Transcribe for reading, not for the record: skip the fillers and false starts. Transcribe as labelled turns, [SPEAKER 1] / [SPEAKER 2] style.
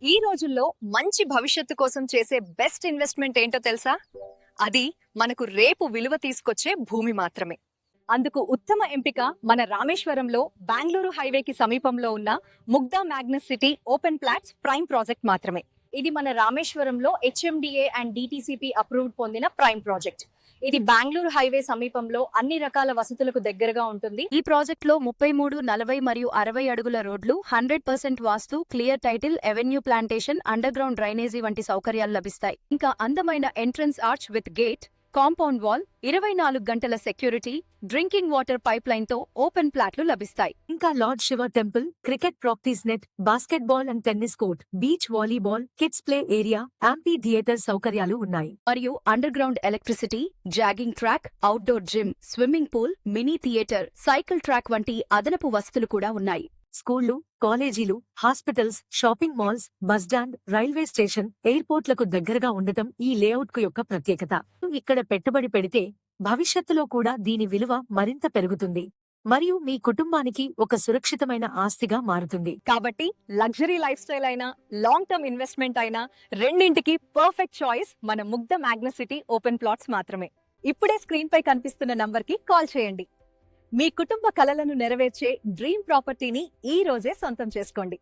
[SPEAKER 1] ఈ రోజుల్లో మంచి భవిష్యత్తు కోసం చేసే బెస్ట్ ఇన్వెస్ట్మెంట్ ఏంటో తెలుసా? అది మనకు రేపు విలువ తీసుకొచ్చే భూమి మాత్రమే. అందుకు ఉత్తమ ఎంపిక మన రామేశ్వరంలో బెంగళూరు హైవేకి సమీపంలో ఉన్న Mugdha Magnus city open plots prime project మాత్రమే. ఇది మన రామేశ్వరంలో HMDA అండ్ DTCP అప్రూవ్డ్ పొందిన ప్రైమ్ ప్రాజెక్ట్. ఇది బెంగళూరు హైవే సమీపంలో అన్ని రకాల వసతులకు దగ్గరగా ఉంటుంది.
[SPEAKER 2] ఈ ప్రాజెక్ట్ లో 33, 40 మరియు 60 అడుగుల రోడ్లు, 100% vastu, clear title, avenue plantation, underground drainage వంటి సౌకర్యాలు లభిస్తాయి. ఇంకా అందమైన entrance arch with gate, compound wall, 24 గంటల security, drinking water pipeline తో ఓపెన్ ప్లాట్లు లభిస్తాయి.
[SPEAKER 3] ఇంకా lord Shiva temple, cricket practice net, basketball and tennis court, beach volleyball, kids play area, amphitheatre సౌకర్యాలు ఉన్నాయి.
[SPEAKER 2] మరియు underground electricity, jogging track, outdoor gym, swimming pool, mini theatre, cycle track వంటి అదనపు వసతులు కూడా ఉన్నాయి.
[SPEAKER 3] స్కూళ్లు, కాలేజీలు, hospitals, shopping malls, bus stand, railway station, ఎయిర్పోర్ట్లకు దగ్గరగా ఉండటం ఈ లేఅవుట్ కు యొక్క ప్రత్యేకత. ఇక్కడ పెట్టుబడి పెడితే భవిష్యత్తులో కూడా దీని విలువ మరింత పెరుగుతుంది మరియు మీ కుటుంబానికి ఒక సురక్షితమైన ఆస్తిగా మారుతుంది.
[SPEAKER 1] కాబట్టి లగ్జరీ లైఫ్ స్టైల్ అయినా లాంగ్ టర్మ్ ఇన్వెస్ట్మెంట్ అయినా రెండింటికి పర్ఫెక్ట్ చాయిస్ మన ముగ్ధా మ్యాగ్నస్ సిటీ ఓపెన్ ప్లాట్స్ మాత్రమే. ఇప్పుడే స్క్రీన్ పై కనిపిస్తున్న నంబర్ కి కాల్ చేయండి. మీ కుటుంబ కలలను నెరవేర్చే డ్రీమ్ ప్రాపర్టీని ఈ రోజే సొంతం చేసుకోండి.